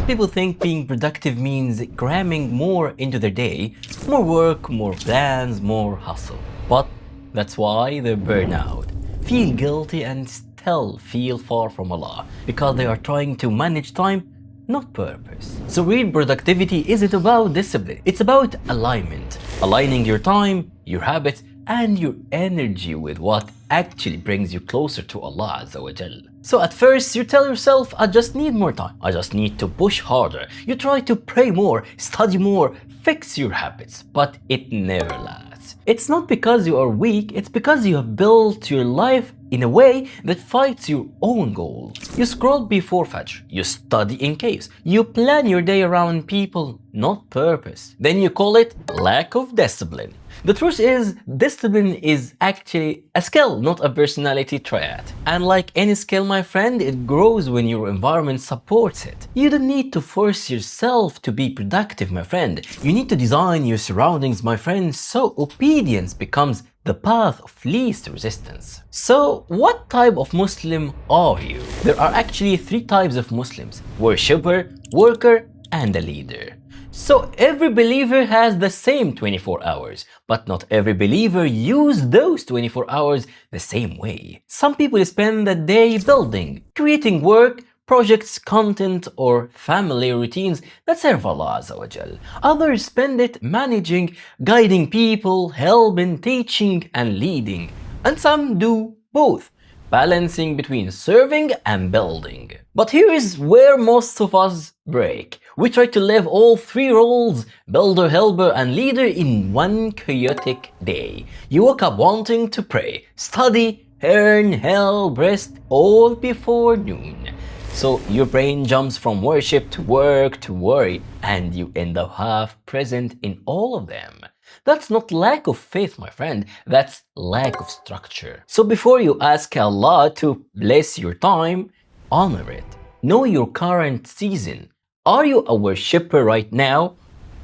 Most people think being productive means cramming more into their day, more work, more plans, more hustle. But that's why they burn out, feel guilty and still feel far from Allah, because they are trying to manage time, not purpose. So real productivity isn't about discipline, it's about alignment. Aligning your time, your habits, and your energy with what actually brings you closer to Allah Azza wa Jal. So at first you tell yourself, I just need more time, I just need to push harder. You try to pray more, study more, fix your habits, but it never lasts. It's not because you are weak, it's because you have built your life in a way that fights your own goals. You scroll before Fajr, you study in caves, you plan your day around people, not purpose. Then you call it lack of discipline. The truth is, discipline is actually a skill, not a personality trait. And like any skill, my friend, it grows when your environment supports it. You don't need to force yourself to be productive, my friend. You need to design your surroundings, my friend, so obedience becomes the path of least resistance. So, what type of Muslim are you? There are actually three types of Muslims: worshipper, worker, and a leader. So every believer has the same 24 hours, but not every believer uses those 24 hours the same way. Some people spend the day building, creating work, projects, content, or family routines that serve Allah Azza wa Jal. Others spend it managing, guiding people, helping, teaching, and leading. And some do both, balancing between serving and building. But here is where most of us break. We try to live all three roles, builder, helper, and leader, in one chaotic day. You wake up wanting to pray, study, earn, help, rest, all before noon. So your brain jumps from worship to work to worry, and you end up half present in all of them. That's not lack of faith, my friend, that's lack of structure. So before you ask Allah to bless your time, honor it. Know your current season. Are you a worshipper right now,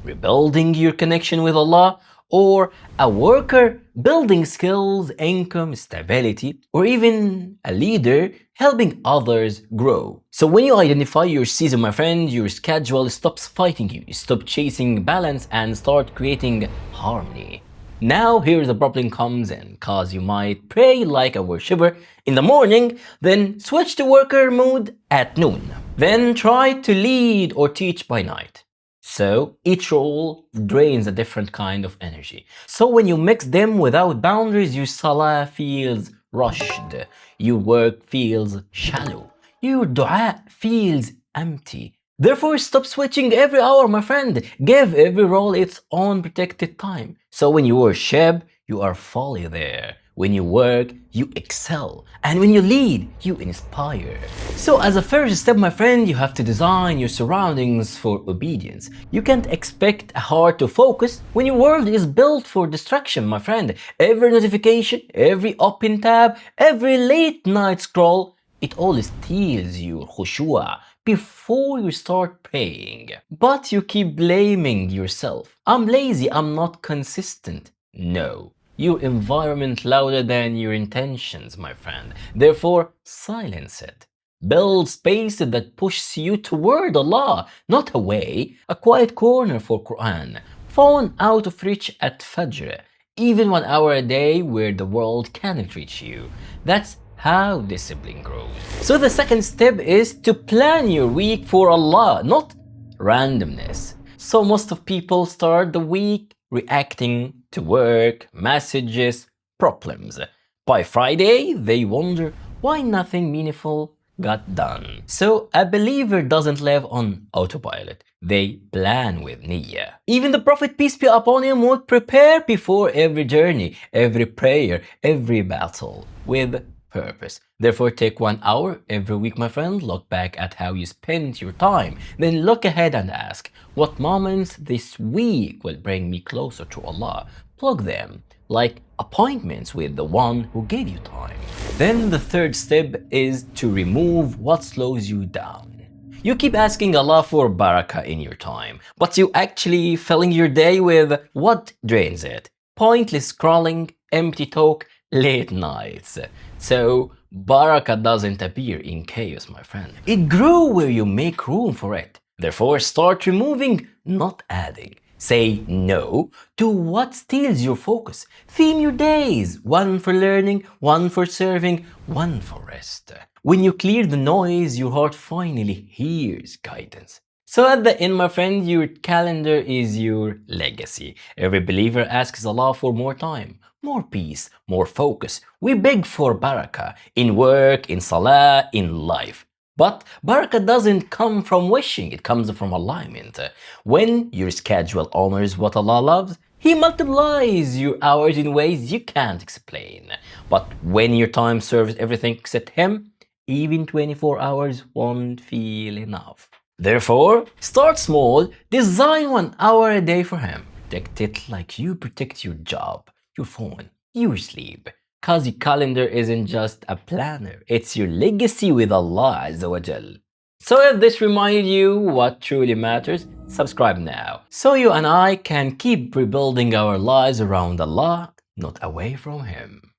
rebuilding your connection with Allah? Or a worker, building skills, income, stability? Or even a leader, helping others grow? So when you identify your season, my friend, your schedule stops fighting you. You stop chasing balance and start creating harmony. Now here the problem comes in, cause you might pray like a worshipper in the morning, then switch to worker mode at noon. Then try to lead or teach by night. So each role drains a different kind of energy. So when you mix them without boundaries, your salah feels rushed, your work feels shallow, your dua feels empty. Therefore, stop switching every hour, my friend. Give every role its own protected time. So when you worship, you are fully there. When you work, you excel. And when you lead, you inspire. So as a first step, my friend, you have to design your surroundings for obedience. You can't expect a heart to focus when your world is built for distraction, my friend. Every notification, every open tab, every late night scroll, it all steals your khushu'ah before you start praying. But you keep blaming yourself. I'm lazy, I'm not consistent. No. Your environment louder than your intentions, my friend. Therefore, silence it. Build spaces that pushes you toward Allah, not away. A quiet corner for Quran. Phone out of reach at Fajr. Even 1 hour a day where the world cannot reach you. That's how discipline grows. So the second step is to plan your week for Allah, not randomness. So most of people start the week reacting to work, messages, problems. By Friday, they wonder why nothing meaningful got done. So a believer doesn't live on autopilot. They plan with niyyah. Even the Prophet, peace be upon him, would prepare before every journey, every prayer, every battle with purpose. Therefore, take 1 hour every week, my friend. Look back at how you spent your time. Then look ahead and ask, what moments this week will bring me closer to Allah? Plug them like appointments with the one who gave you time. Then the third step is to remove what slows you down. You keep asking Allah for barakah in your time, but you actually filling your day with what drains it. Pointless scrolling, empty talk, late nights. So barakah doesn't appear in chaos, my friend. It grew where you make room for it. Therefore, start removing, not adding. Say no to what steals your focus. Theme your days, one for learning, one for serving, one for rest. When you clear the noise, your heart finally hears guidance. So at the end, my friend, your calendar is your legacy. Every believer asks Allah for more time, more peace, more focus. We beg for barakah in work, in salah, in life. But barakah doesn't come from wishing, it comes from alignment. When your schedule honors what Allah loves, He multiplies your hours in ways you can't explain. But when your time serves everything except Him, even 24 hours won't feel enough. Therefore, start small, design 1 hour a day for Him. Protect it like you protect your job, your phone, your sleep. Cause your calendar isn't just a planner, it's your legacy with Allah Azza wa Jal. So if this reminded you what truly matters, subscribe now. So you and I can keep rebuilding our lives around Allah, not away from Him.